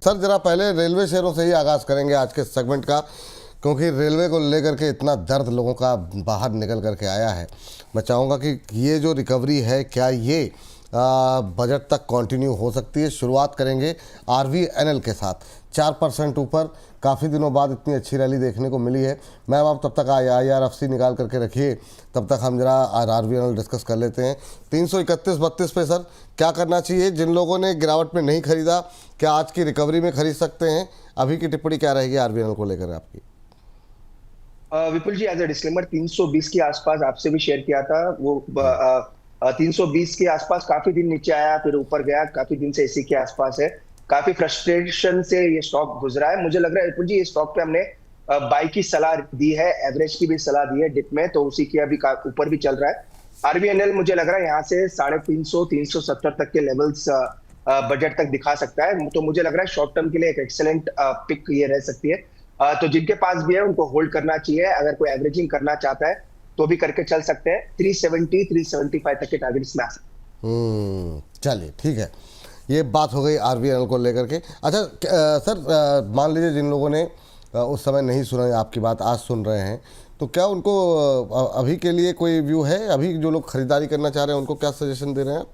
Sir जरा पहले railway शेयरों से ही आगाज़ करेंगे आज के सेगमेंट का, क्योंकि रेलवे को लेकर के इतना दर्द लोगों का बाहर निकल करके आया है। मैं चाहूँगा कि ये जो रिकवरी है क्या ये बजट तक कंटिन्यू हो सकती है। शुरुआत करेंगे RVNL के साथ, 4% ऊपर, काफ़ी दिनों बाद इतनी अच्छी रैली देखने को मिली है। मैम आप तब तक IRFC निकाल करके रखिए, तब तक हम जरा RVNL डिस्कस कर लेते हैं। 331.32 पे सर क्या करना चाहिए जिन लोगों ने गिरावट में नहीं खरीदा, क्या आज की रिकवरी में खरीद सकते हैं? अभी की टिप्पणी क्या रहेगी RVNL को लेकर आपकी? विपुल जी, एज ए डिस्क्लेमर 320 के आसपास आपसे भी शेयर किया था। वो 320 के आसपास काफी दिन नीचे आया, फिर ऊपर गया, काफी दिन से इसी के आसपास है। काफी फ्रस्ट्रेशन से ये स्टॉक गुजरा है। मुझे लग रहा है विपुल जी, इस स्टॉक पे हमने बाई की सलाह दी है, एवरेज की भी सलाह दी है डिप में, तो उसी के अभी ऊपर भी चल रहा है। RVNL मुझे लग रहा है यहाँ से 350 370 तक के लेवल्स बजट तक दिखा सकता है। तो मुझे लग रहा है शॉर्ट टर्म के लिए एक एक्सेलेंट पिक ये रह सकती है। तो जिनके पास भी है उनको होल्ड करना चाहिए। अगर कोई एवरेजिंग करना चाहता है तो भी करके चल सकते हैं। 370 375 तक के टारगेट्स में आ सकते हैं। चलिए ठीक है, ये बात हो गई RVNL को लेकर के। अच्छा सर, मान लीजिए जिन लोगों ने उस समय नहीं सुना आपकी बात आज सुन रहे हैं, तो क्या उनको अभी के लिए कोई व्यू है? अभी जो लोग खरीदारी करना चाह रहे हैं उनको क्या सजेशन दे रहे हैं?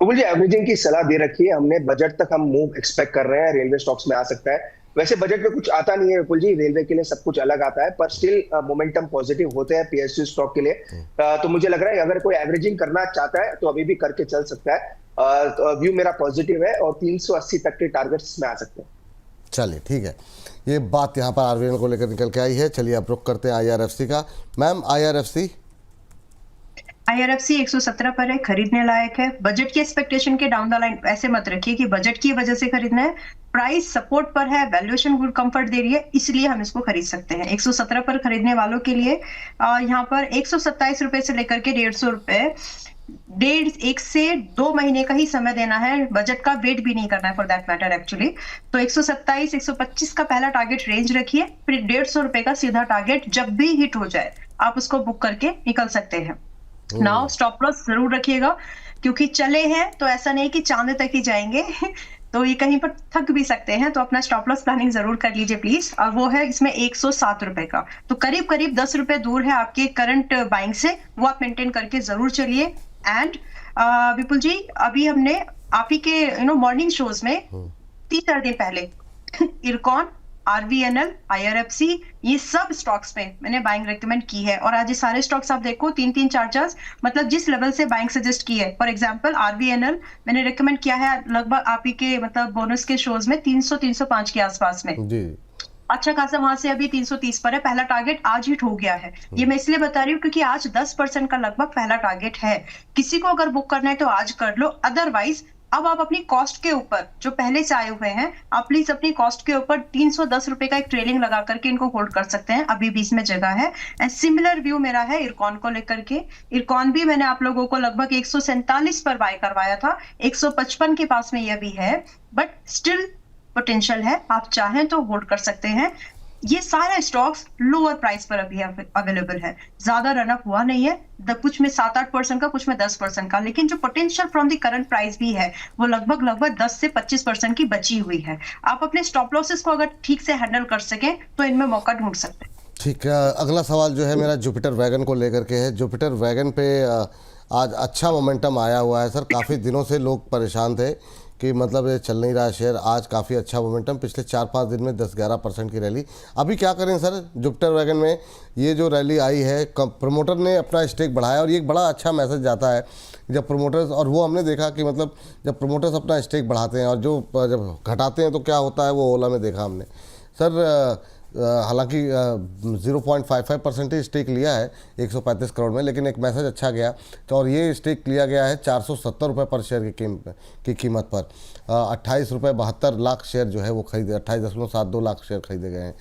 विपुल जी, एवरेजिंग की सलाह दे रखी है हमने। बजट तक हम मूव एक्सपेक्ट कर रहे हैं, रेलवे स्टॉक्स में आ सकता है। वैसे बजट में कुछ आता नहीं है विपुल जी, रेलवे के लिए सब कुछ अलग आता है, पर स्टिल मोमेंटम पॉजिटिव होते हैं PSU स्टॉक के लिए। तो मुझे लग रहा है अगर कोई एवरेजिंग करना चाहता है तो अभी भी करके चल सकता है। तो व्यू मेरा पॉजिटिव है और 380 तक के टारगेट्स में आ सकते हैं। चलिए ठीक है, ये बात यहाँ पर RVNL को लेकर निकल के आई है। चलिए अब रुक करते हैं IRFC का। मैम IRFC 117 पर है, खरीदने लायक है। बजट की एक्सपेक्टेशन के डाउन द लाइन ऐसे मत रखिए कि बजट की वजह से खरीदना है। प्राइस सपोर्ट पर है, वैल्यूएशन गुड कंफर्ट दे रही है, इसलिए हम इसको खरीद सकते हैं। 117 पर खरीदने वालों के लिए यहाँ पर 127 रुपए से लेकर के 150 रुपए, 1 से 2 महीने का ही समय देना है। बजट का वेट भी नहीं करना है फॉर दैट मैटर एक्चुअली। तो 127 125 का पहला टारगेट रेंज रखिए, फिर 150 रुपए का सीधा टारगेट जब भी हिट हो जाए आप उसको बुक करके निकल सकते हैं। नाउ स्टॉप लॉस जरूर रखिएगा, क्योंकि चले हैं तो ऐसा नहीं कि चांद तक ही जाएंगे तो ये कहीं पर थक भी सकते हैं। तो अपना स्टॉप लॉस प्लानिंग जरूर कर लीजिए प्लीज। और वो है इसमें 107 रुपए का, तो करीब करीब 10 रुपए दूर है आपके करंट बाइंग से, वो आप मेंटेन करके जरूर चलिए। एंड विपुल जी, अभी हमने आप ही के मॉर्निंग शोज में 3-4 दिन पहले इरकॉन, RVNL, IRFC, ये सब स्टॉक्स पे मैंने बाइंग रेकमेंड की है। और आज ये सारे स्टॉक्स आप देखो 3-3 4 मतलब जिस लेवल से बाइंग सजेस्ट की है। फॉर एग्जांपल RVNL मैंने रेकमेंड किया है लगभग आप ही के बोनस के शोज में 300-305 के आसपास में जी। अच्छा खासा वहां से अभी 330 पर है। पहला टारगेट आज हिट हो गया है। ये मैं इसलिए बता रही हूँ क्योंकि आज 10% का लगभग पहला टारगेट है। किसी को अगर बुक करना है तो आज कर लो, अदरवाइज अब आप अपनी कॉस्ट के ऊपर, जो पहले से आए हुए हैं, आप प्लीज अपनी कॉस्ट के ऊपर 310 रुपए का एक ट्रेलिंग लगा करके इनको होल्ड कर सकते हैं। अभी भी इसमें जगह है। एंड सिमिलर व्यू मेरा है इरकॉन को लेकर के। इरकॉन भी मैंने आप लोगों को लगभग 147 पर बाय करवाया था, 155 के पास में यह भी है, बट स्टिल पोटेंशियल है, आप चाहें तो होल्ड कर सकते हैं। ये सारे स्टॉक्स लोअर प्राइस पर अभी अवेलेबल है, ज्यादा रनअप हुआ नहीं है, कुछ में 7-8% का, कुछ में 10% का, लेकिन जो potential from the current price भी है वो लगभग 10 से 25% की बची हुई है। आप अपने स्टॉप लॉसेस को अगर ठीक से हैंडल कर सके तो इनमें मौका ढूंढ सकते हैं। ठीक है, अगला सवाल जो है मेरा जुपिटर वैगन को लेकर के है। जुपिटर वैगन पे आज अच्छा मोमेंटम आया हुआ है सर। काफ़ी दिनों से लोग परेशान थे कि मतलब ये चल नहीं रहा शेयर, आज काफ़ी अच्छा मोमेंटम, पिछले 4-5 दिन में 10-11% की रैली। अभी क्या करें सर जुपिटर वैगन में? ये जो रैली आई है, प्रमोटर ने अपना स्टेक बढ़ाया और ये एक बड़ा अच्छा मैसेज जाता है जब प्रमोटर्स, और वो हमने देखा कि मतलब जब प्रमोटर्स अपना स्टेक बढ़ाते हैं और जो जब घटाते हैं तो क्या होता है, वो ओला में देखा हमने सर। हालांकि 0.55% ही स्टेक लिया है 135 करोड़ में, लेकिन एक मैसेज अच्छा गया। तो और ये स्टेक लिया गया है 470 रुपये पर शेयर की कीमत पर। 28 रुपये 72 लाख शेयर जो है वो खरीदे, 28.72 लाख शेयर खरीदे गए हैं।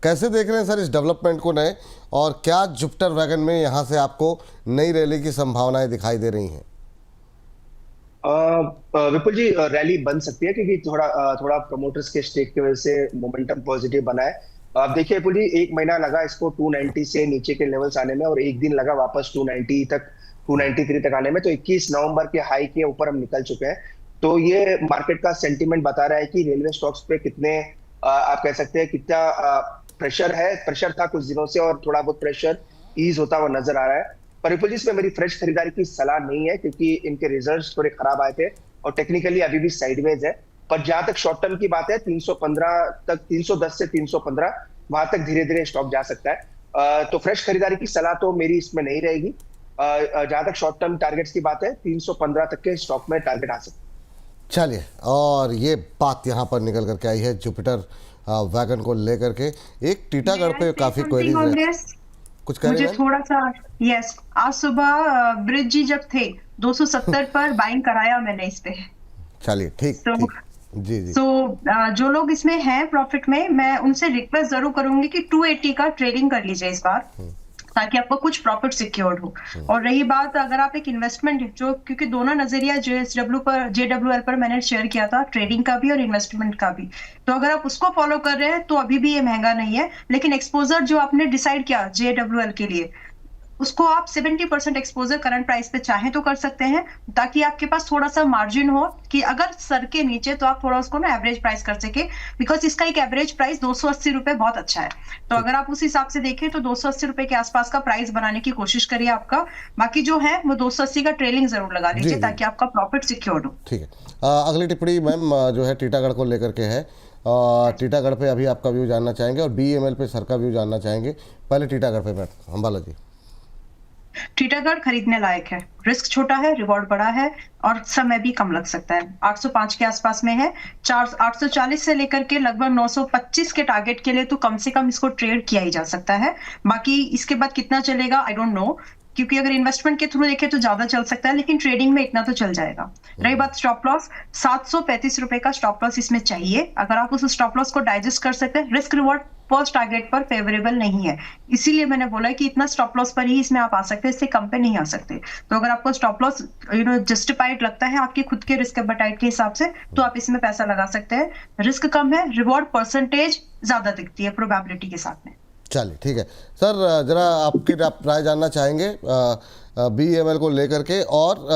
कैसे देख रहे हैं सर इस डेवलपमेंट को नए, और क्या जुपिटर वैगन में यहाँ से आपको नई रैली की संभावनाएं दिखाई दे रही हैं? विपुल जी, रैली बन सकती है क्योंकि थोड़ा प्रमोटर्स के स्टेक की वजह से मोमेंटम पॉजिटिव बना है। अब देखिए विपुल जी, 1 महीना लगा इसको 290 से नीचे के लेवल्स आने में और 1 दिन लगा वापस 290 तक, 293 तक आने में। तो 21 नवंबर के हाई के ऊपर हम निकल चुके हैं। तो ये मार्केट का सेंटीमेंट बता रहा है कि रेलवे स्टॉक्स पे कितने आप कह सकते हैं कितना प्रेशर था कुछ दिनों से, और थोड़ा बहुत प्रेशर ईज होता हुआ नजर आ रहा है। पर विपुल जी, इसमें मेरी फ्रेश खरीदारी की सलाह नहीं है, क्योंकि इनके रिजल्ट्स थोड़े खराब आए थे और टेक्निकली अभी भी साइडवेज है। पर जहां तक शॉर्ट टर्म की बात है, 315 तक, 310 से 315 वहां तक धीरे धीरे स्टॉक जा सकता है। तो फ्रेश खरीदारी की सलाह तो मेरी इसमें नहीं रहेगी। जहां तक शॉर्ट टर्म टारगेट्स की बात है, 315 तक के स्टॉक में टारगेट आ सकता है। चलिए, और ये बात यहाँ पर निकल करके आई है जुपिटर वैगन को लेकर के। एक टीटागढ़ पे काफ़ी क्वेरीज है, कुछ कह रहे मुझे हैं? थोड़ा सा, यस, आज सुबह ब्रिज जी जब थे 270 पर बाइंग कराया मैंने इस पे। चलिए, ठीक तो ठीक, जी जी। जो लोग इसमें हैं प्रॉफिट में, मैं उनसे रिक्वेस्ट जरूर करूंगी कि 280 का ट्रेडिंग कर लीजिए इस बार, ताकि आपको कुछ प्रॉफिट सिक्योर्ड हो। और रही बात, अगर आप एक इन्वेस्टमेंट जो, क्योंकि दोनों नजरिया JWL पर मैंने शेयर किया था, ट्रेडिंग का भी और इन्वेस्टमेंट का भी, तो अगर आप उसको फॉलो कर रहे हैं तो अभी भी ये महंगा नहीं है। लेकिन एक्सपोजर जो आपने डिसाइड किया JWL के लिए, उसको आप 70% एक्सपोजर करंट प्राइस पे चाहें तो कर सकते हैं, ताकि आपके पास थोड़ा सा मार्जिन हो कि अगर सर के नीचे तो आप थोड़ा उसको ना एवरेज प्राइस कर सके, बिकॉज इसका एक एवरेज प्राइस 280 रुपए बहुत अच्छा है। तो अगर आप उस हिसाब से देखें तो 280 रुपए के आसपास का प्राइस बनाने की कोशिश करिए आपका। बाकी जो है वो 280 का ट्रेलिंग जरूर लगा लीजिए, ताकि आपका प्रॉफिट सिक्योर्ड हो। ठीक है, अगली टिप्पणी मैम जो है टीटागढ़ को लेकर के है। टीटागढ़ पे अभी आपका व्यू जानना चाहेंगे और BEML पे सर का व्यू जानना चाहेंगे। पहले टीटागढ़ पे मैम अंबाला जी। टीटागढ़ खरीदने लायक है, रिस्क छोटा है, रिवॉर्ड बड़ा है और समय भी कम लग सकता है। 805 के आसपास में है, 840 से लेकर के लगभग 925 के टारगेट के लिए तो कम से कम इसको ट्रेड किया ही जा सकता है। बाकी इसके बाद कितना चलेगा आई डोंट नो, क्योंकि अगर इन्वेस्टमेंट के थ्रू देखें तो ज्यादा चल सकता है, लेकिन ट्रेडिंग में इतना तो चल जाएगा। रही बात स्टॉप लॉस, 735 रुपए का स्टॉप लॉस इसमें चाहिए। अगर आप उस स्टॉप लॉस को डाइजेस्ट कर सकते हैं, रिस्क रिवॉर्ड फर्स्ट टारगेट पर फेवरेबल नहीं है, इसीलिए मैंने बोला कि इतना स्टॉप लॉस पर ही इसमें आप आ सकते हैं, इससे कम पे नहीं आ सकते। तो अगर आपको स्टॉप लॉस जस्टिफाइड लगता है आपकी खुद के रिस्क एपेटाइट के हिसाब से, तो आप इसमें पैसा लगा सकते हैं। रिस्क कम है, रिवॉर्ड परसेंटेज ज्यादा दिखती है प्रोबेबिलिटी के साथ में। चलिए, ठीक है सर, जरा आपकी राय जानना चाहेंगे BEML को लेकर के, और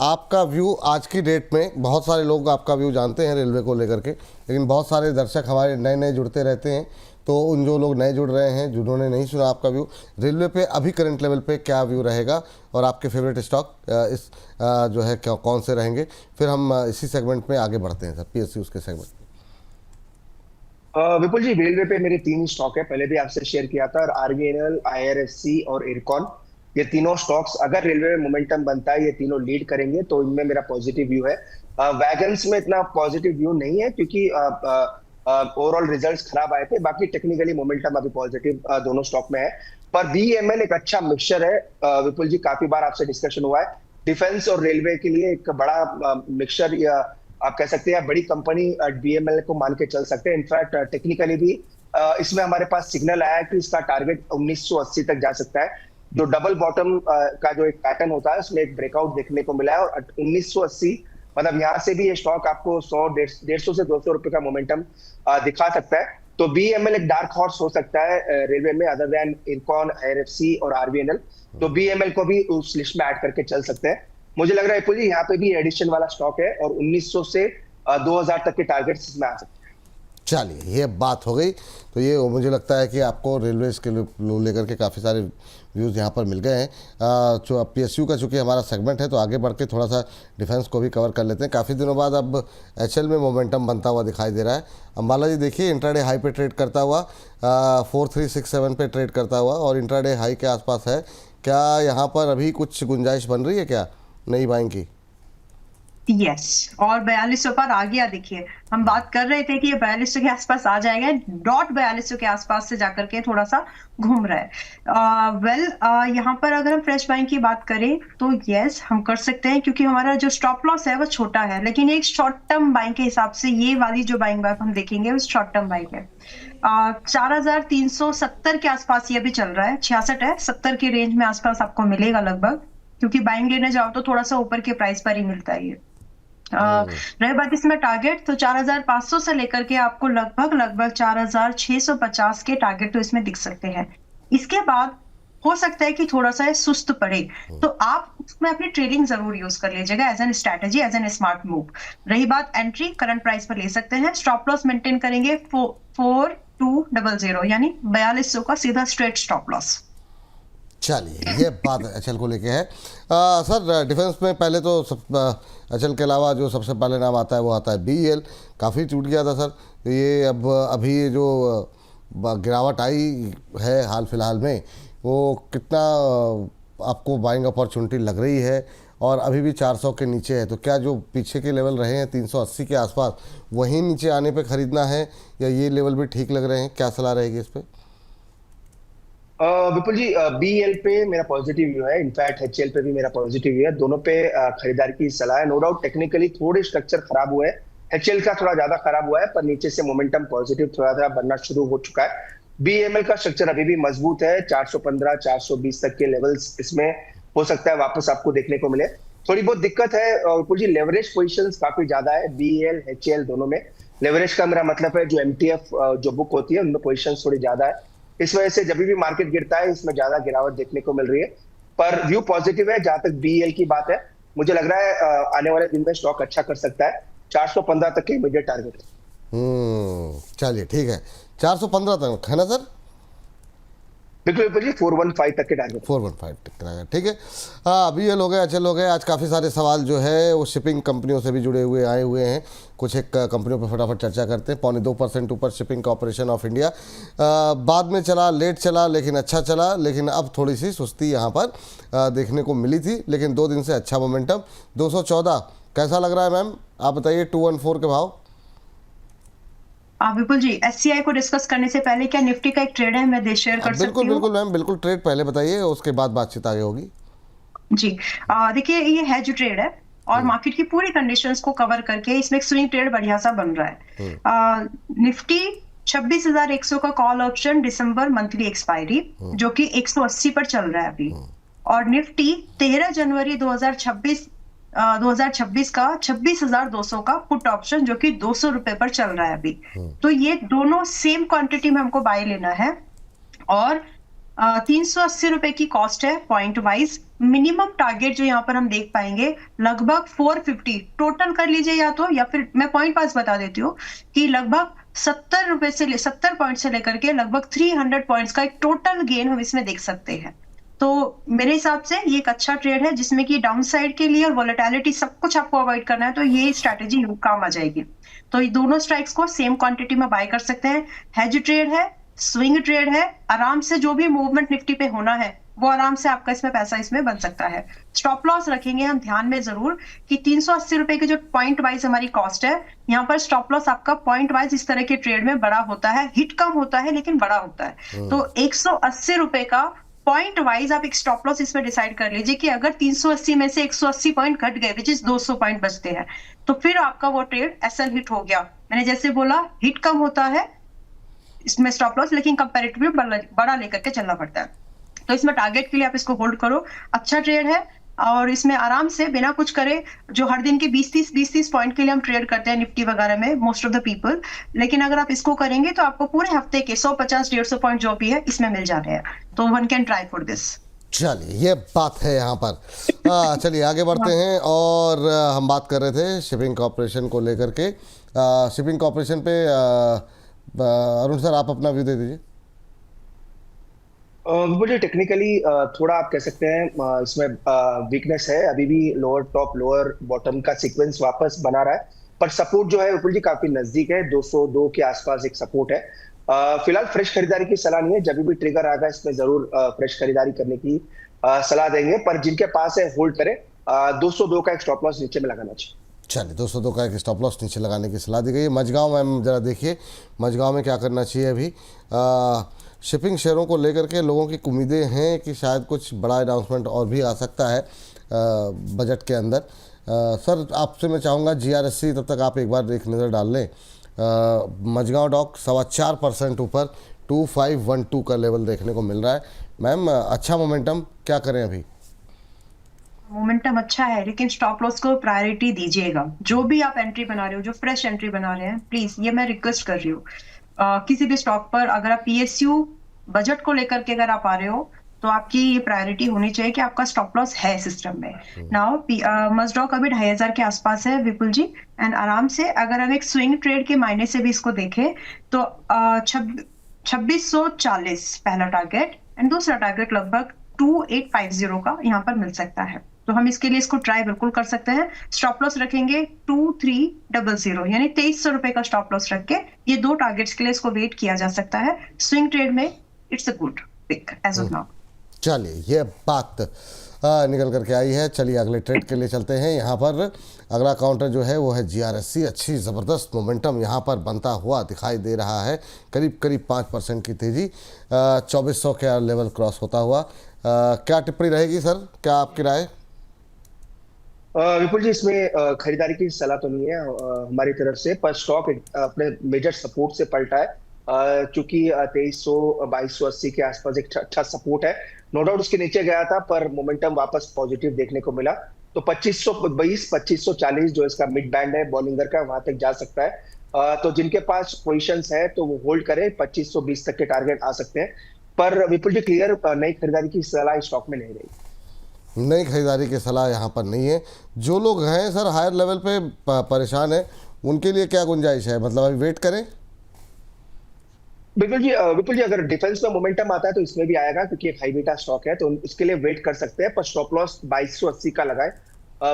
आपका व्यू आज की डेट में। बहुत सारे लोग आपका व्यू जानते हैं रेलवे को लेकर के, लेकिन बहुत सारे दर्शक हमारे नए नए जुड़ते रहते हैं, तो उन जो लोग नए जुड़ रहे हैं, जिन्होंने नहीं सुना आपका व्यू रेलवे पे अभी करंट लेवल पे क्या व्यू रहेगा, और आपके फेवरेट स्टॉक इस जो है कौन से रहेंगे, फिर हम इसी सेगमेंट में आगे बढ़ते हैं सर, PSU के सेगमेंट में। विपुल जी, रेलवे पे मेरे 3 स्टॉक है, पहले भी आपसे शेयर किया था, और RVNL, IRFC और इरकॉन। ये तीनों स्टॉक्स अगर रेलवे में मोमेंटम बनता है, ये तीनों लीड करेंगे, तो इनमें मेरा पॉजिटिव व्यू है। वैगन्स में इतना पॉजिटिव व्यू नहीं है, क्योंकि ओवरऑल रिजल्ट्स खराब आए थे। बाकी टेक्निकली मोमेंटम अभी पॉजिटिव दोनों स्टॉक में है। पर BEML एक अच्छा मिक्सचर है विपुल जी, काफी बार आपसे डिस्कशन हुआ है, डिफेंस और रेलवे के लिए एक बड़ा मिक्सचर, या आप कह सकते हैं बड़ी कंपनी BEML को मान के चल सकते हैं। इनफैक्ट टेक्निकली भी इसमें हमारे पास सिग्नल आया है कि इसका टारगेट 1980 तक जा सकता है। जो डबल बॉटम का जो एक पैटर्न होता है, उसमें एक ब्रेकआउट देखने को मिला है, और 1980 मतलब यहाँ से भी ये स्टॉक आपको 100-150 से 200 रुपए का मोमेंटम दिखा सकता है। तो BEML एक डार्क हॉर्स हो सकता है रेलवे में, अदर देन इरकॉन, IRFC और RVNL। तो BEML को भी उस लिस्ट में ऐड करके चल सकते हैं। मुझे लग रहा है पुल जी, यहाँ पे भी एडिशन वाला स्टॉक है, और 1900 से 2000 तक के टारगेट्स इसमें आ सकते हैं। चलिए, ये बात हो गई। तो ये मुझे लगता है कि आपको रेलवे के लेकर के काफ़ी सारे व्यूज़ यहाँ पर मिल गए हैं। जो PSU का चूँकि हमारा सेगमेंट है, तो आगे बढ़ के थोड़ा सा डिफेंस को भी कवर कर लेते हैं। काफ़ी दिनों बाद अब HL में मोमेंटम बनता हुआ दिखाई दे रहा है। अंबाला जी देखिए, इंट्राडे हाई पे ट्रेड करता हुआ 4367 पे ट्रेड करता हुआ, और इंट्राडे हाई के आसपास है। क्या यहाँ पर अभी कुछ गुंजाइश बन रही है क्या नई बाइंग की? यस, और 4200 पर आ गया। देखिए, हम बात कर रहे थे कि ये 4200 के आसपास आ जाएगा, डॉट 4200 के आसपास से जाकर के थोड़ा सा घूम रहा है। यहाँ पर अगर हम फ्रेश बाइंग की बात करें तो यस, हम कर सकते हैं, क्योंकि हमारा जो स्टॉप लॉस है वो छोटा है, लेकिन एक शॉर्ट टर्म बाइंग के हिसाब से ये वाली जो बाइंग हम देखेंगे वो शॉर्ट टर्म बाइंग है। 4370 के आसपास ये भी चल रहा है, 66 है, 70 के रेंज में आसपास आपको मिलेगा लगभग, क्योंकि बाइंग लेने जाओ तो थोड़ा सा ऊपर के प्राइस पर ही मिलता है ये। रहे बात इसमें टारगेट, तो 4500 से लेकर के आपको लगभग 4650 के टारगेट तो इसमें दिख सकते हैं। इसके बाद हो सकता है कि थोड़ा सा ये सुस्त पड़े, तो आप उसमें अपनी ट्रेडिंग जरूर यूज कर लीजिएगा as an strategy, as an smart move. रही बात एंट्री, करंट प्राइस पर ले सकते हैं। स्टॉप लॉस मेंटेन करेंगे 4200 यानी 4200 का सीधा स्ट्रेट स्टॉप लॉस। चलिए, ये बात अचल को लेके है। सर, डिफेंस में पहले तो अचल के अलावा जो सबसे पहले नाम आता है वो आता है BEL। काफ़ी टूट गया था सर ये, अब अभी जो गिरावट आई है हाल फिलहाल में, वो कितना आपको बाइंग अपॉर्चुनिटी लग रही है? और अभी भी 400 के नीचे है, तो क्या जो पीछे के लेवल रहे हैं 380 के आसपास, वहीं नीचे आने पे ख़रीदना है या ये लेवल भी ठीक लग रहे हैं? क्या सलाह रहेगी इस पर? विपुल जी, BEL पे मेरा पॉजिटिव व्यू है, इनफैक्ट HL पे भी मेरा पॉजिटिव व्यू है। दोनों पे खरीदारी की सलाह है। नो डाउट टेक्निकली थोड़े स्ट्रक्चर खराब हुए हैं, HL का थोड़ा ज्यादा खराब हुआ है, पर नीचे से मोमेंटम पॉजिटिव थोड़ा थोड़ा बनना शुरू हो चुका है। BML का स्ट्रक्चर अभी भी मजबूत है, 415 420 तक के लेवल्स इसमें हो सकता है वापस आपको देखने को मिले। थोड़ी बहुत दिक्कत है विपुल जी, लेवरेज पोजिशंस काफी ज्यादा है BEL HL दोनों में। लेवरेज का मेरा मतलब है जो MTF जो बुक होती है उनमें पोजिशंस थोड़ी ज्यादा है, इस वजह से जब भी मार्केट गिरता है इसमें ज्यादा गिरावट देखने को मिल रही है। पर व्यू पॉजिटिव है जहां तक BEL की बात है। मुझे लग रहा है आने वाले दिन में स्टॉक अच्छा कर सकता है। 415 तक के इमीडिएट टारगेट है। चलिए ठीक है, 415 तक है ना सर? बिल्कुल बिल्कुल जी, 415 तक के टारगेट। 415 तक, ठीक है। हाँ, अभी ये लोग हैं, अच्छे लोग हैं। आज काफ़ी सारे सवाल जो है वो शिपिंग कंपनियों से भी जुड़े हुए आए हुए हैं। कुछ एक कंपनियों पर फटाफट चर्चा करते हैं। 2.25% ऊपर शिपिंग कॉर्पोरेशन ऑफ इंडिया बाद में चला, लेट चला लेकिन अच्छा चला, लेकिन अब थोड़ी सी सुस्ती यहाँ पर देखने को मिली थी, लेकिन 2 दिन से अच्छा मोमेंटम। 214 कैसा लग रहा है मैम, आप बताइए? 214 के भाव। विपुल जी, SCI को डिस्कस करने से पहले क्या निफ्टी का एक ट्रेड है, मैं शेयर कर सकती बिल्कुल हूँ? बिल्कुल मैम, बिल्कुल। ट्रेड पहले बताइए, उसके बाद बातचीत आगे होगी जी। देखिए, ये हेज ट्रेड है और मार्केट की पूरी कंडीशंस को कवर करके इसमें एक स्विंग ट्रेड बढ़िया सा बन रहा है। निफ्टी 26,100 का कॉल ऑप्शन, दिसंबर मंथली एक्सपायरी, जो कि 180 पर चल रहा है अभी। और निफ्टी 13 जनवरी 2026 का 26,200 का पुट ऑप्शन, जो कि 200 रुपए पर चल रहा है अभी। तो ये दोनों सेम क्वांटिटी में हमको बाय लेना है और 380 रुपए की कॉस्ट है पॉइंट वाइज। मिनिमम टारगेट जो यहाँ पर हम देख पाएंगे लगभग 450 टोटल कर लीजिए, या फिर मैं पॉइंट वाइज बता देती हूँ कि लगभग 70 पॉइंट से लेकर के लगभग 300 पॉइंट्स का एक टोटल गेन हम इसमें देख सकते हैं। तो मेरे हिसाब से ये एक अच्छा ट्रेड है जिसमें कि डाउन साइड के लिए और वोलेटिलिटी सब कुछ आपको अवॉइड करना है, तो ये स्ट्रैटेजी काम आ जाएगी। तो ये दोनों स्ट्राइक्स को सेम क्वांटिटी में बाय कर सकते हैं। हेज ट्रेड है, स्विंग ट्रेड है, आराम से जो भी मूवमेंट निफ्टी पे होना है वो आराम से आपका इसमें पैसा इसमें बन सकता है। स्टॉप लॉस रखेंगे हम ध्यान में जरूर कि 380 रुपए की जो पॉइंट वाइज हमारी कॉस्ट है, यहाँ पर स्टॉप लॉस आपका पॉइंट वाइज इस तरह के ट्रेड में बड़ा होता है, हिट कम होता है लेकिन बड़ा होता है। तो 180 रुपए का पॉइंट वाइज आप एक स्टॉप लॉस इसमें डिसाइड कर लीजिए कि अगर 380 में से 180 पॉइंट घट गए, विच इज 200 पॉइंट बचते हैं, तो फिर आपका वो ट्रेड SL हिट हो गया। मैंने जैसे बोला, हिट कम होता है इसमें स्टॉप लॉस, लेकिन कंपैरेटिवली बड़ा लेकर के चलना पड़ता है। तो इसमें टारगेट के लिए आप इसको होल्ड करो, अच्छा ट्रेड है और इसमें आराम से बिना कुछ करे, जो हर दिन के 20-30 पॉइंट के लिए हम ट्रेड करते हैं निफ्टी वगैरह में मोस्ट ऑफ द पीपल, लेकिन अगर आप इसको करेंगे तो आपको पूरे हफ्ते के 150-150 पॉइंट जो भी है इसमें मिल जाते हैं। तो one can try for this. चलिए, ये बात है यहाँ पर। चलिए आगे बढ़ते हैं और हम बात कर रहे थे शिपिंग कॉर्पोरेशन को लेकर के। शिपिंग कॉर्पोरेशन पे अरुण सर आप अपना व्यू दे दीजिए। मुझे टेक्निकली थोड़ा आप कह सकते हैं इसमें वीकनेस है, अभी भी लोअर टॉप लोअर बॉटम का सीक्वेंस वापस बना रहा है, पर सपोर्ट जो है विपुल जी काफी नजदीक है, 202 के आसपास एक सपोर्ट है। फिलहाल फ्रेश खरीदारी की सलाह नहीं है, जब भी ट्रिगर आएगा इसमें जरूर फ्रेश खरीदारी करने की सलाह देंगे, पर जिनके पास है होल्ड करें। 202 का एक स्टॉप लॉस नीचे में लगाना चाहिए। चलिए, 202 का एक स्टॉप लॉस नीचे लगाने की सलाह दी गई है। मझगांव मैम जरा देखिए, मझगांव में क्या करना चाहिए अभी? शिपिंग शेयरों को लेकर के लोगों की उम्मीदें हैं कि शायद कुछ बड़ा अनाउंसमेंट और भी आ सकता है बजट के अंदर। सर आपसे मैं चाहूँगा GRSC तब तक आप एक बार एक नज़र डाल लें। मझगांव डॉक 4.25% ऊपर 2512 का लेवल देखने को मिल रहा है। मैम अच्छा मोमेंटम, क्या करें अभी? मोमेंटम अच्छा है लेकिन स्टॉप लॉस को प्रायोरिटी दीजिएगा। जो भी आप एंट्री बना रहे हो, जो फ्रेश एंट्री बना रहे हैं, प्लीज ये मैं रिक्वेस्ट कर रही हूँ, किसी भी स्टॉक पर अगर आप PSU बजट को लेकर के अगर आप आ रहे हो तो आपकी ये प्रायोरिटी होनी चाहिए कि आपका स्टॉप लॉस है सिस्टम में। नाउ मस्टॉक अभी 2500 के आसपास है विपुल जी, एंड आराम से अगर हम एक स्विंग ट्रेड के मायने से भी इसको देखें तो 2640 पहला टारगेट एंड दूसरा टारगेट लगभग 2850 का यहाँ पर मिल सकता है। तो हम इसके लिए इसको ट्राई बिल्कुल कर सकते हैं। स्टॉप लॉस रखेंगे 2300 यानी 2300 रुपए का स्टॉप लॉस रख के ये दो टारगेट्स के लिए इसको वेट किया जा सकता है। स्विंग ट्रेड में it's a good pick as of now. चलिए ये बात निकल करके आई है। चलिए अगले ट्रेड के लिए चलते हैं। यहाँ पर अगला काउंटर जो है वो है GRSC। अच्छी ज़बरदस्त मोमेंटम यहाँ पर बनता हुआ दिखाई दे रहा है, करीब करीब 5% की तेज़ी, 2400 का लेवल क्रॉस होता हुआ। क्या टिप्पणी रहेगी सर, क्या आपकी राय? विपुल जी, इसमें खरीदारी की सलाह तो नहीं है हमारी तरफ से, पर स्टॉक अपने मेजर सपोर्ट से पलटा है। चूंकि 2300 2280 के आसपास एक अच्छा सपोर्ट है, नो डाउट उसके नीचे गया था पर मोमेंटम वापस पॉजिटिव देखने को मिला। तो 2520 2540 जो इसका मिड बैंड है बॉलिंगर का, वहां तक जा सकता है। तो जिनके पास पोजीशंस है तो वो होल्ड करें, 2520 तक के टारगेट आ सकते हैं। पर विपुल जी क्लियर नई खरीदारी की सलाह स्टॉक में नहीं रही। नई खरीदारी की सलाह यहाँ पर नहीं है। जो लोग हैं सर हायर लेवल पे परेशान है, उनके लिए क्या गुंजाइश है, मतलब अभी वेट करें? विपुल जी अगर डिफेंस में मोमेंटम आता है तो इसमें भी आएगा, क्योंकि एक हाई बीटा स्टॉक है तो इसके लिए वेट कर सकते हैं। पर स्टॉप लॉस 2280 का लगाए।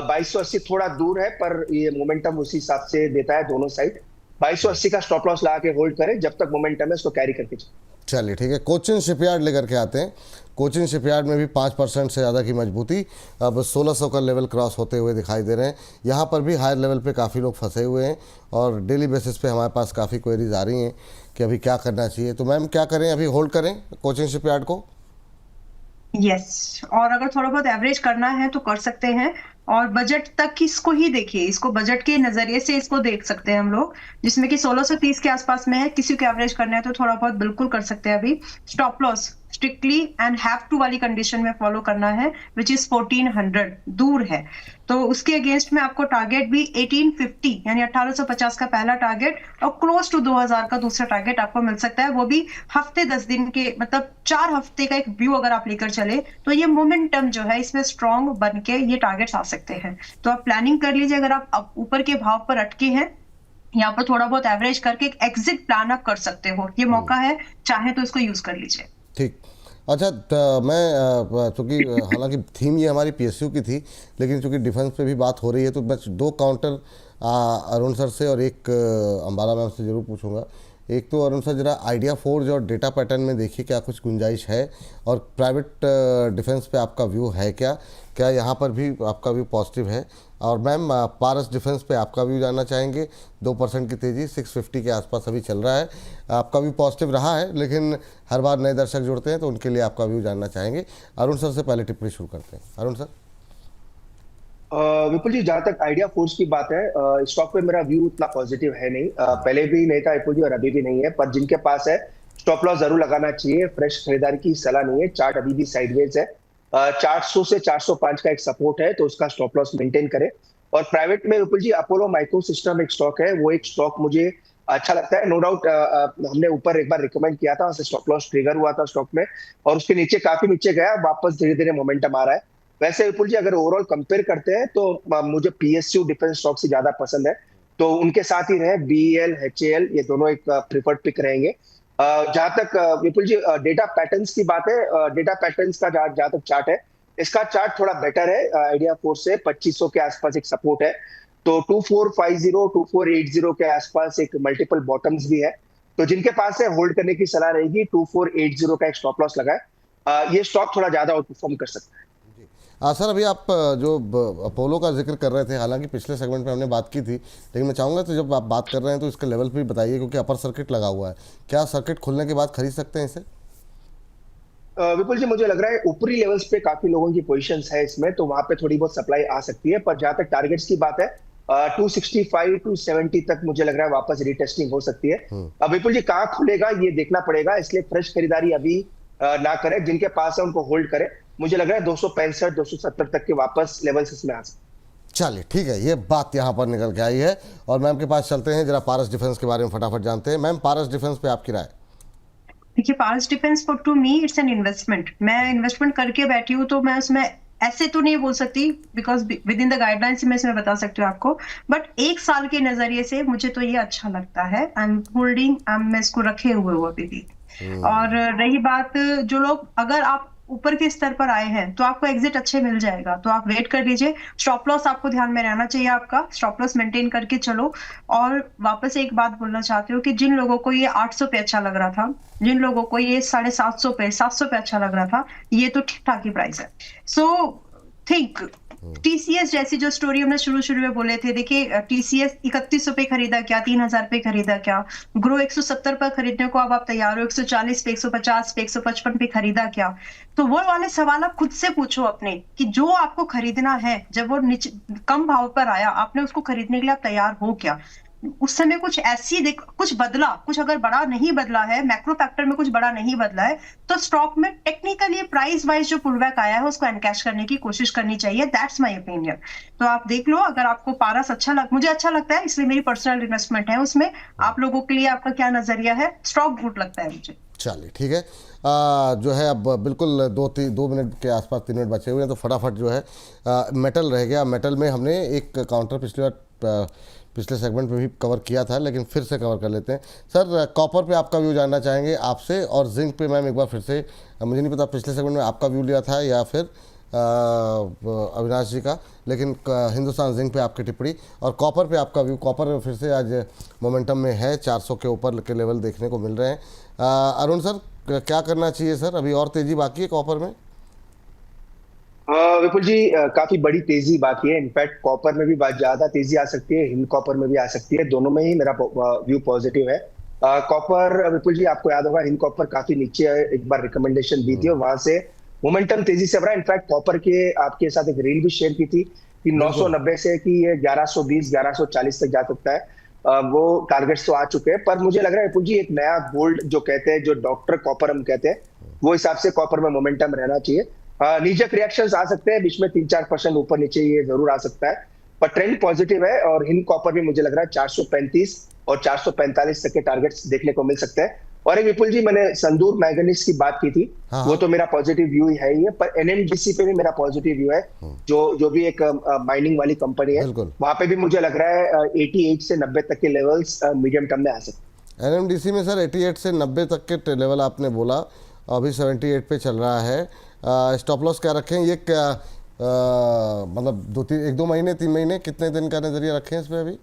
2280 थोड़ा दूर है पर ये मोमेंटम उसी हिसाब से देता है दोनों साइड। 2280 का स्टॉप लॉस लगा के होल्ड करें, जब तक मोमेंटम है उसको कैरी करके चलें। चलिए ठीक है, कोचिन शिपयार्ड लेकर के आते हैं। कोचिन शिपयार्ड में भी 5% से ज़्यादा की मजबूती, अब 1600 का लेवल क्रॉस होते हुए दिखाई दे रहे हैं। यहाँ पर भी हायर लेवल पे काफ़ी लोग फंसे हुए हैं और डेली बेसिस पे हमारे पास काफ़ी क्वेरीज आ रही हैं कि अभी क्या करना चाहिए। तो मैम क्या करें, अभी होल्ड करें कोचिन शिपयार्ड को? यस, और अगर थोड़ा बहुत एवरेज करना है तो कर सकते हैं, और बजट तक इसको ही देखिए, इसको बजट के नजरिए से इसको देख सकते हैं हम लोग, जिसमें कि 1630 के आसपास में है। किसी को एवरेज करना है तो थोड़ा बहुत बिल्कुल कर सकते हैं। अभी stop loss strictly and have to वाली कंडीशन में फॉलो करना है, विच इज 1400 दूर है। तो उसके अगेंस्ट में आपको टारगेट भी 1850 यानी 1850 का पहला टारगेट और क्लोज टू 2000 का दूसरा टारगेट आपको मिल सकता है। वो भी हफ्ते 10 दिन के, मतलब 4 हफ्ते का एक व्यू अगर आप लेकर चले तो ये मोमेंटम जो है इसमें स्ट्रॉन्ग बन के ये टारगेट्स आ सकते हैं। तो आप प्लानिंग कर लीजिए, अगर आप ऊपर के भाव पर अटके हैं यहाँ पर थोड़ा बहुत एवरेज करके एक एग्जिट प्लान आप कर सकते हो। ये मौका है, चाहे तो इसको यूज कर लीजिए। ठीक। अच्छा, मैं चूँकि हालांकि थीम ये हमारी PSU की थी, लेकिन चूँकि डिफेंस पे भी बात हो रही है तो मैं 2 काउंटर अरुण सर से और एक अंबाला मैम से ज़रूर पूछूंगा। एक तो अरुण सर जरा आइडिया फोर्ज और डेटा पैटर्न में देखिए क्या कुछ गुंजाइश है, और प्राइवेट डिफेंस पे आपका व्यू है क्या, क्या यहाँ पर भी आपका व्यू पॉजिटिव है? और मैम पारस डिफेंस पे आपका व्यू जानना चाहेंगे। 2% की तेज़ी 650 के आसपास अभी चल रहा है, आपका व्यू पॉजिटिव रहा है, लेकिन हर बार नए दर्शक जुड़ते हैं तो उनके लिए आपका व्यू जानना चाहेंगे। अरुण सर से पहले टिप्पणी शुरू करते हैं। अरुण सर। विपुल जी, जहां तक आइडिया फोर्स की बात है, स्टॉक पे मेरा व्यू उतना पॉजिटिव है नहीं। पहले भी नहीं था विपुल जी और अभी भी नहीं है, पर जिनके पास है स्टॉप लॉस जरूर लगाना चाहिए। फ्रेश खरीदारी की सलाह नहीं है। चार्ट अभी भी साइडवेज है। 400 से 405 का एक सपोर्ट है तो उसका स्टॉप लॉस मेंटेन करें। और प्राइवेट में विपुल जी अपोलो माइक्रो सिस्टम एक स्टॉक है, वो एक स्टॉक मुझे अच्छा लगता है। नो डाउट हमने ऊपर एक बार रिकमेंड किया था, स्टॉप लॉस ट्रिगर हुआ था स्टॉक में और उसके नीचे काफी नीचे गया, वापस धीरे धीरे मोमेंटम आ रहा है। वैसे विपुल जी अगर ओवरऑल कंपेयर करते हैं तो मुझे PSU डिफेंस स्टॉक से ज्यादा पसंद है, तो उनके साथ ही रहे। BEL HAL ये दोनों एक प्रिफर्ड पिक रहेंगे। जहां तक विपुल जी डेटा पैटर्न्स की बात है, डेटा पैटर्न्स का जहां तक चार्ट है, इसका चार्ट थोड़ा बेटर है आइडिया फोर्स से। 2500 के आसपास एक सपोर्ट है, तो 2450 2480 के आसपास एक मल्टीपल बॉटम्स भी है। तो जिनके पास है होल्ड करने की सलाह रहेगी। 2480 का एक स्टॉप लॉस लगाए। ये स्टॉक थोड़ा ज्यादा आउट परफॉर्म कर सकता है। सर अभी आप जो अपोलो का जिक्र कर रहे थे, हालांकि पिछले सेगमेंट में हमने बात की थी, लेकिन मैं चाहूँगा तो जब आप बात कर रहे हैं तो इसके लेवल पे भी बताइए, क्योंकि अपर सर्किट लगा हुआ है। क्या सर्किट खुलने के बाद खरीद सकते हैं इसे? विपुल जी मुझे लग रहा है ऊपरी लेवल्स पे काफी लोगों की पोजीशंस है इसमें, तो वहां पे थोड़ी बहुत सप्लाई आ सकती है। पर जहां तक टारगेट्स की बात है, 265 270 तक मुझे लग रहा है वापस रीटेस्टिंग हो सकती है। अब विपुल जी कहाँ खुलेगा ये देखना पड़ेगा, इसलिए फ्रेश खरीदारी अभी ना करें। जिनके पास है उनको होल्ड करें। मुझे लग रहा है 265 270 तक के वापस लेवल्स इसमें आ सकते हैं। चलिए ठीक है, ये बात यहाँ पर निकल के आई है। और मैम के पास चलते हैं, जरा पारस डिफेंस के बारे में फटाफट जानते हैं। मैम पारस डिफेंस पे आपकी राय? देखिए पास defence for to me it's an investment. मैं इन्वेस्टमेंट करके बैठी हूँ तो मैं उसमें ऐसे तो नहीं बोल सकती, because with in the guidelines मैं इसमें बता सकती हूँ आपको। बट एक साल के नजरिए से मुझे तो ये अच्छा लगता है। आई एम होल्डिंग, मैं इसको रखे हुए हूँ अभी भी। और रही बात, जो लोग, अगर आप ऊपर के स्तर पर आए हैं तो आपको एग्जिट अच्छे मिल जाएगा, तो आप वेट कर लीजिए। स्टॉप लॉस आपको ध्यान में रहना चाहिए, आपका स्टॉप लॉस मेंटेन करके चलो। और वापस एक बात बोलना चाहती हूँ कि जिन लोगों को ये 800 पे अच्छा लग रहा था, जिन लोगों को ये 750 पे 700 पे अच्छा लग रहा था, ये तो ठीक ठाक ही प्राइस है। सो थिंक टीसीएस जैसी जो स्टोरी हमने शुरू में बोले थे, देखिए टीसीएस 3100 पे खरीदा क्या, 3000 पे खरीदा क्या, ग्रो 170 पर खरीदने को अब आप तैयार हो, 140 पे, 150 पे, 155 पे खरीदा क्या। तो वो वाले सवाल आप खुद से पूछो अपने कि जो आपको खरीदना है, जब वो नीचे कम भाव पर आया, आपने उसको खरीदने के लिए आप तैयार हो क्या। उस समय कुछ ऐसी कुछ बदला, कुछ अगर बड़ा नहीं बदला है, मैक्रो फैक्टर में कुछ बड़ा नहीं बदला है, तो स्टॉक में टेक्निकली प्राइस वाइज जो पुलबैक आया है उसको एनकैश करने की कोशिश करनी चाहिए। That's my opinion. तो आप देख लो, अगर आपको पारस मुझे अच्छा लगता है, इसलिए मेरी पर्सनल इन्वेस्टमेंट है उसमें। आप लोगों के लिए आपका क्या नजरिया है? स्टॉक गुड लगता है मुझे। चलिए ठीक है। जो है अब बिल्कुल 2 मिनट के आसपास 3 मिनट बचे हुए हैं, तो फटाफट जो है मेटल रह गया। मेटल में हमने एक काउंटर पिछले सेगमेंट में भी कवर किया था, लेकिन फिर से कवर कर लेते हैं। सर कॉपर पे आपका व्यू जानना चाहेंगे आपसे, और जिंक पे मैम एक बार फिर से, मुझे नहीं पता पिछले सेगमेंट में आपका व्यू लिया था या फिर अविनाश जी का, लेकिन हिंदुस्तान जिंक पे आपकी टिप्पणी और कॉपर पे आपका व्यू। कॉपर फिर से आज मोमेंटम में है, 400 के ऊपर के लेवल देखने को मिल रहे हैं। अरुण सर क्या करना चाहिए सर, अभी और तेज़ी बाकी है कॉपर में? विपुल जी, काफी बड़ी तेजी बाकी है। इनफैक्ट कॉपर में भी ज्यादा तेजी आ सकती है, हिंद कॉपर में भी आ सकती है। दोनों में ही मेरा व्यू पॉजिटिव है। कॉपर, विपुल जी आपको याद होगा, हिंद कॉपर काफी नीचे एक बार रिकमेंडेशन दी थी और वहां से मोमेंटम तेजी से बढ़ा। इनफैक्ट कॉपर के आपके साथ एक रील भी शेयर की थी कि 990 से कि ये 1120 1140 तक जा सकता है। वो टारगेट्स तो आ चुके हैं, पर मुझे लग रहा है विपुल जी एक नया गोल्ड जो कहते हैं, जो डॉक्टर कॉपर हम कहते हैं, वो हिसाब से कॉपर में मोमेंटम रहना चाहिए। नीजक रिएक्शंस आ सकते हैं, बीच में 3-4% ऊपर नीचे ये जरूर आ सकता है, पर ट्रेंड पॉजिटिव है। और हिंद कॉपर भी मुझे लग रहा है 435 और 445 तक के टारगेट्स देखने को मिल सकते हैं। और एक विपुल जी, मैंने संदूर मैंगनीज की बात की थी, वो तो मेरा पॉजिटिव व्यू है ही है, पर एनएमडीसी पे भी मेरा पॉजिटिव व्यू है, जो भी एक माइनिंग वाली कंपनी है, वहां पे भी मुझे लग रहा है 88 से 90 तक के लेवल्स मीडियम टर्म में आ सकते हैं। एनएमडीसी में सर 88 से 90 तक के लेवल आपने बोला, अभी 78 पे चल रहा है। स्टॉप लॉस क्या रखें, ये क्या मतलब 1-2 महीने 3 महीने, कितने दिन का नजरिया रखें इस पे? अभी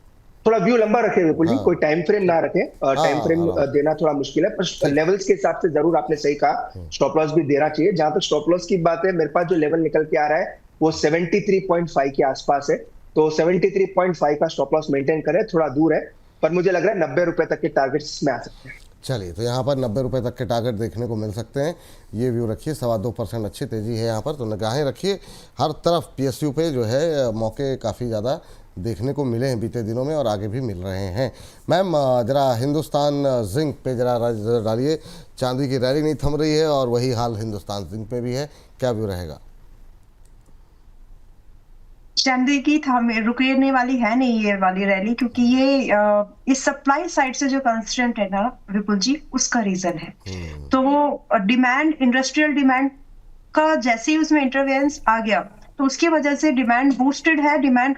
थोड़ा व्यू लंबा रखें विपुल जी, कोई टाइम फ्रेम ना रखें। टाइम फ्रेम देना थोड़ा मुश्किल है, पर लेवल्स के हिसाब से जरूर आपने सही कहा, स्टॉप लॉस भी देना चाहिए। जहां तक स्टॉप लॉस की बात है, मेरे पास जो लेवल निकल के आ रहा है वो 73.5 के आसपास है, तो 73.5 का स्टॉप लॉस मेंटेन करें। थोड़ा दूर है, पर मुझे लग रहा है 90 रुपए तक के टारगेट्स में आ सकते हैं। चलिए, तो यहाँ पर 90 रुपये तक के टारगेट देखने को मिल सकते हैं। ये व्यू रखिए, 2.25% अच्छी तेज़ी है यहाँ पर, तो निगाहें रखिए हर तरफ। पीएसयू पे जो है मौके काफ़ी ज़्यादा देखने को मिले हैं बीते दिनों में और आगे भी मिल रहे हैं। मैम ज़रा हिंदुस्तान जिंक पे ज़रा डालिए, चांदी की रैली नहीं थम रही है और वही हाल हिंदुस्तान जिंक में भी है, क्या व्यू रहेगा? चांदी की रुकने वाली है नहीं ये वाली रैली, क्योंकि ये इस सप्लाई साइड से जो कंस्ट्रेंट है ना विपुल जी, उसका रीजन है। तो वो डिमांड, इंडस्ट्रियल डिमांड का जैसे ही उसमें इंटरवेंस आ गया, तो उसकी वजह से डिमांड बूस्टेड है। डिमांड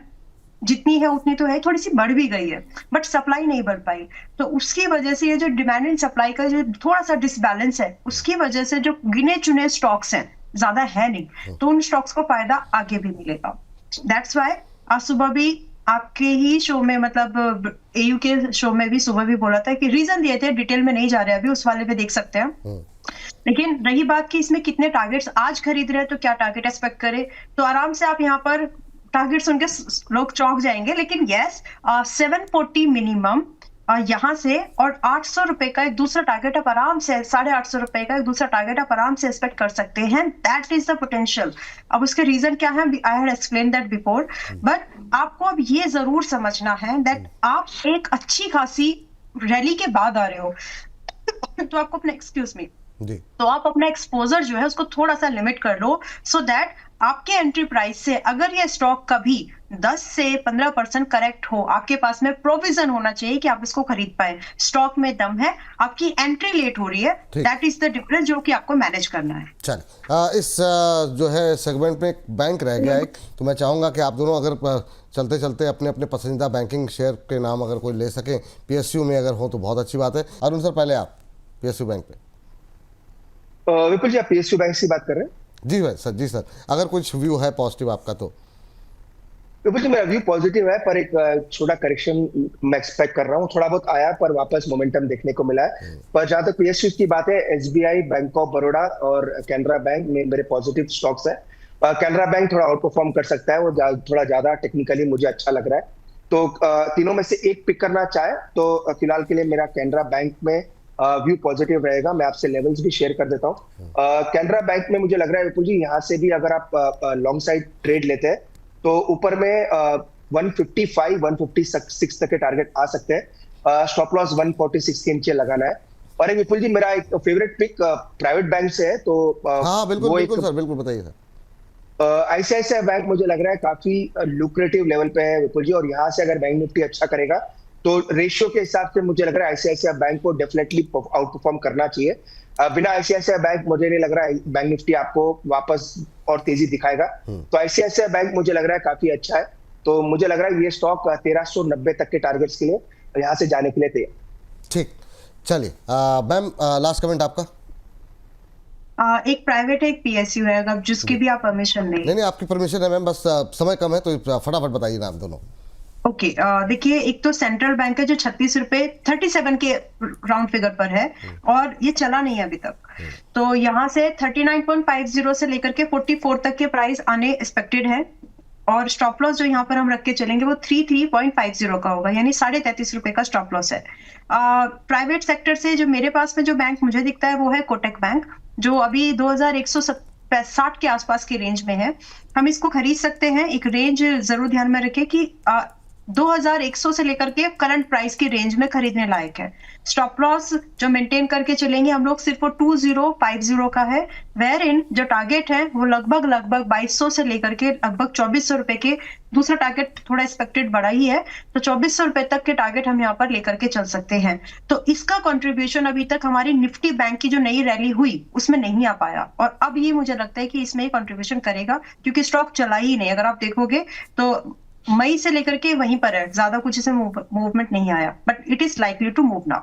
जितनी है उतनी तो है, थोड़ी सी बढ़ भी गई है, बट सप्लाई नहीं बढ़ पाई। तो उसकी वजह से ये जो डिमांड एंड सप्लाई का जो थोड़ा सा डिसबैलेंस है, उसकी वजह से जो गिने चुने स्टॉक्स हैं, ज्यादा है नहीं, तो उन स्टॉक्स को फायदा आगे भी मिलेगा। दैट्स वाई आज सुबह भी आपके ही शो में, मतलब एयू के शो में भी सुबह भी बोला था कि रीजन दिए थे, डिटेल में नहीं जा रहे अभी, उस वाले पे देख सकते हैं। लेकिन रही बात कि इसमें कितने टारगेट्स आज खरीद रहे हैं, तो क्या टारगेट एक्सपेक्ट करें, तो आराम से आप यहाँ पर टारगेट सुन के लोग चौंक जाएंगे। लेकिन यस, 740 मिनिमम यहाँ से, और 800 रुपए का एक दूसरा टारगेट आप आराम से, 850 रुपए का एक दूसरा टारगेट आप आराम से एक्सपेक्ट कर सकते हैं। That is the potential. अब उसके रीजन क्या है, I had explain that before, but आपको अब ये जरूर समझना है दैट आप एक अच्छी खासी रैली के बाद आ रहे हो तो आपको अपना, एक्सक्यूज मी, तो आप अपना एक्सपोजर जो है उसको थोड़ा सा लिमिट कर लो, सो दैट आपके एंट्री प्राइस से अगर ये स्टॉक कभी 10 से 15% करेक्ट हो, आपके पास में प्रोविजन होना चाहिए कि आप इसको खरीद पाए। स्टॉक में दम है, आपकी एंट्री लेट हो रही है, ठीक। दैट इज द डिफरेंस जो कि आपको मैनेज करना है। चलिए इस जो है सेगमेंट में एक बैंक रह गया एक, तो मैं चाहूँगा कि आप दोनों अगर चलते चलते अपने अपने पसंदीदा बैंकिंग शेयर के नाम अगर कोई ले सकें, पीएसयू में अगर हो तो बहुत अच्छी बात है। अरुण सर पहले आप पीएसयू बैंक पे। विपुल जी, आप पीएसयू बैंक से बात कर रहे हैं? जी भाई सर, जी सर, अगर कुछ व्यू है पॉजिटिव आपका तो। विपुल जी, मेरा व्यू पॉजिटिव है, पर एक छोटा करेक्शन मैं एक्सपेक्ट कर रहा हूँ। थोड़ा बहुत आया पर वापस मोमेंटम देखने को मिला है। पर जहां तक पीएसयू की बात है, एसबीआई, बैंक ऑफ बड़ौदा और कैनरा बैंक में मेरे पॉजिटिव स्टॉक्स है। कैनरा बैंक थोड़ा आउट परफॉर्म कर सकता है, वो थोड़ा ज्यादा टेक्निकली मुझे अच्छा लग रहा है। तो तीनों में से एक पिक करना चाहे तो फिलहाल के लिए मेरा कैनरा बैंक में व्यू पॉजिटिव रहेगा। मैं आपसे लेवल्स भी शेयर कर देता हूँ। कैनरा बैंक में मुझे लग रहा है विपुल जी, यहाँ से भी अगर आप लॉन्ग साइड ट्रेड लेते हैं तो ऊपर में 155, 156 तक के टारगेट आ सकते हैं। स्टॉप लॉस 146 के नीचे लगाना है। और एक विपुल जी, मेरा एक फेवरेट पिक प्राइवेट बैंक से है, तो हाँ बिल्कुल बिल्कुल सर, बिल्कुल बताइए सर। आईसीआईसीआई बैंक मुझे लग रहा है काफी लुक्रेटिव लेवल पे है विपुल जी, और यहाँ से अगर बैंक निफ्टी अच्छा करेगा तो रेशियो के हिसाब से मुझे लग रहा है आईसीआईसीआई बैंक को डेफिनेटली आउट परफॉर्म करना चाहिए। बिना आईसीआईसीआई बैंक मुझे नहीं लग रहा है बैंक निफ्टी आपको वापस और तेजी दिखाएगा। तो आईसीआईसीआई बैंक मुझे लग रहा है काफी अच्छा है। तो मुझे लग रहा है ये स्टॉक 1390 तक के टारगेट्स के लिए यहाँ से जाने के लिए तैयार। ठीक, चलिए मैम लास्ट कमेंट आपका। एक प्राइवेट है, एक पीएसयू है, अगर जिसकी भी आप परमिशन लें। नहीं आपकी परमिशन है मैम, बस समय कम है तो फटाफट बताइए ना आप दोनों। ओके, देखिए, एक तो सेंट्रल बैंक है जो 36 रुपए 37 के राउंड फिगर पर है और ये चला नहीं है अभी तक। तो यहाँ से 39.50 से लेकर के 44 तक के प्राइस आने एक्सपेक्टेड है। और स्टॉप लॉस जो यहाँ पर हम रख के चलेंगे वो 33.50 का होगा, यानी 33.5 रुपए का स्टॉप लॉस है। प्राइवेट सेक्टर से जो मेरे पास में जो बैंक मुझे दिखता है वो है कोटक बैंक, जो अभी 2160 के आसपास के रेंज में है। हम इसको खरीद सकते हैं। एक रेंज जरूर ध्यान में रखें कि 2100 से लेकर के करंट प्राइस की रेंज में खरीदने लायक है। स्टॉप लॉस जो मेंटेन करके चलेंगे हम लोग सिर्फ वो 2050 का है, वेयर इन जो टारगेट है वो लगभग 2200 से लेकर के लगभग 2400 रुपए के, दूसरा टारगेट थोड़ा एक्सपेक्टेड बड़ा ही है, तो 2400 रुपए तक के टारगेट हम यहाँ पर लेकर के चल सकते हैं। तो इसका कंट्रीब्यूशन अभी तक हमारी निफ्टी बैंक की जो नई रैली हुई उसमें नहीं आ पाया, और अब ये मुझे लगता है कि इसमें ही कंट्रीब्यूशन करेगा, क्योंकि स्टॉक चला ही नहीं। अगर आप देखोगे तो मई से लेकर के वहीं पर है, ज्यादा कुछ इसमें मूवमेंट नहीं आया, but it is likely to move now.